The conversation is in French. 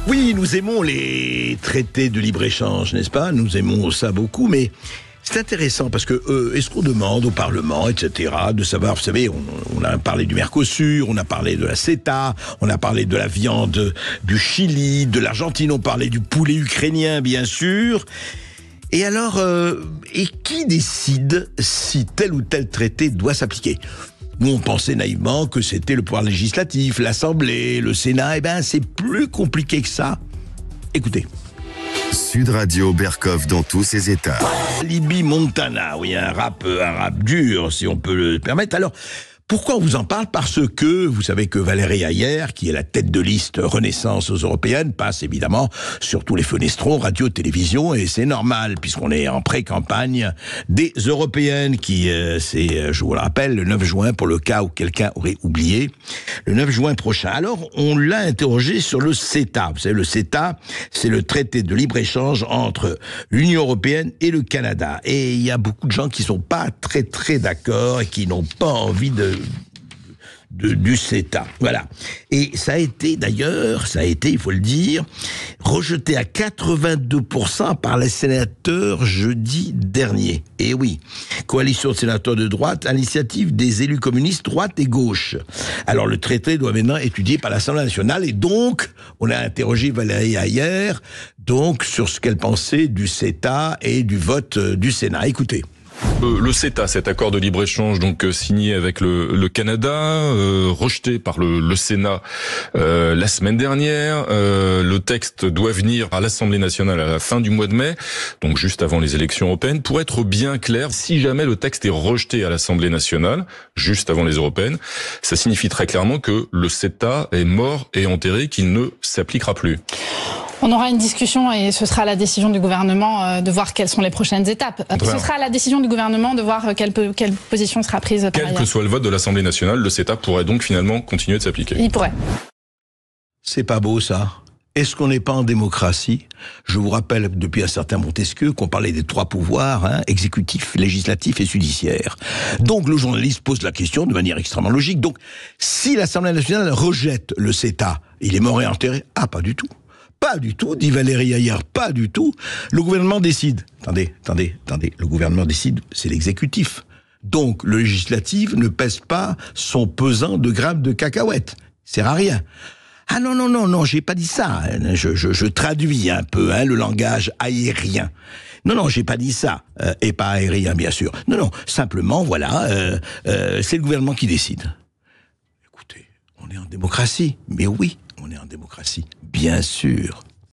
Oui, nous aimons les traités de libre-échange, n'est-ce pas? Nous aimons ça beaucoup, mais c'est intéressant parce que est-ce qu'on demande au Parlement, etc., de savoir, vous savez, on a parlé du Mercosur, on a parlé de la CETA, on a parlé de la viande du Chili, de l'Argentine, on parlait du poulet ukrainien, bien sûr. Et alors, et qui décide si tel ou tel traité doit s'appliquer? Nous, on pensait naïvement que c'était le pouvoir législatif, l'Assemblée, le Sénat. Eh bien, c'est plus compliqué que ça. Écoutez. Sud Radio Berkov dans tous ses états. Libye Montana, oui, un rap dur, si on peut le permettre. Alors, pourquoi on vous en parle? Parce que vous savez que Valérie Hayer, qui est la tête de liste Renaissance aux Européennes, passe évidemment sur tous les fenestrons, radio, télévision, et c'est normal, puisqu'on est en pré-campagne des Européennes, qui, c'est, je vous le rappelle, le 9 juin, pour le cas où quelqu'un aurait oublié, le 9 juin prochain. Alors, on l'a interrogé sur le CETA. Vous savez, le CETA, c'est le traité de libre-échange entre l'Union Européenne et le Canada. Et il y a beaucoup de gens qui sont pas très d'accord et qui n'ont pas envie du CETA. Voilà. Et ça a été, il faut le dire, rejeté à 82% par les sénateurs jeudi dernier. Et oui, coalition de sénateurs de droite, à l'initiative des élus communistes droite et gauche. Alors le traité doit maintenant être étudié par l'Assemblée nationale et donc, on a interrogé Valérie Hayer, donc, sur ce qu'elle pensait du CETA et du vote du Sénat. Écoutez. Le CETA, cet accord de libre-échange donc signé avec le Canada, rejeté par le Sénat la semaine dernière. Le texte doit venir à l'Assemblée nationale à la fin du mois de mai, donc juste avant les élections européennes. Pour être bien clair, si jamais le texte est rejeté à l'Assemblée nationale, juste avant les européennes, ça signifie très clairement que le CETA est mort et enterré, qu'il ne s'appliquera plus. On aura une discussion et ce sera la décision du gouvernement de voir quelles sont les prochaines étapes. Ce sera la décision du gouvernement de voir quelle position sera prise par ailleurs. Quel que soit le vote de l'Assemblée nationale, le CETA pourrait donc finalement continuer de s'appliquer. Il pourrait. C'est pas beau ça. Est-ce qu'on n'est pas en démocratie? Je vous rappelle depuis un certain Montesquieu qu'on parlait des trois pouvoirs, exécutif, législatif et judiciaire. Donc le journaliste pose la question de manière extrêmement logique. Donc si l'Assemblée nationale rejette le CETA, il est mort et enterré? Ah, pas du tout. Pas du tout, dit Valérie Hayer, pas du tout. Le gouvernement décide. Attendez. Le gouvernement décide, c'est l'exécutif. Donc, le législatif ne pèse pas son pesant de grammes de cacahuètes. Ça sert à rien. Ah non, j'ai pas dit ça. Je traduis un peu, le langage aérien. Non, j'ai pas dit ça. Et pas aérien, bien sûr. Non, simplement, voilà, c'est le gouvernement qui décide. Écoutez, on est en démocratie. Mais oui, on est en démocratie. Bien sûr.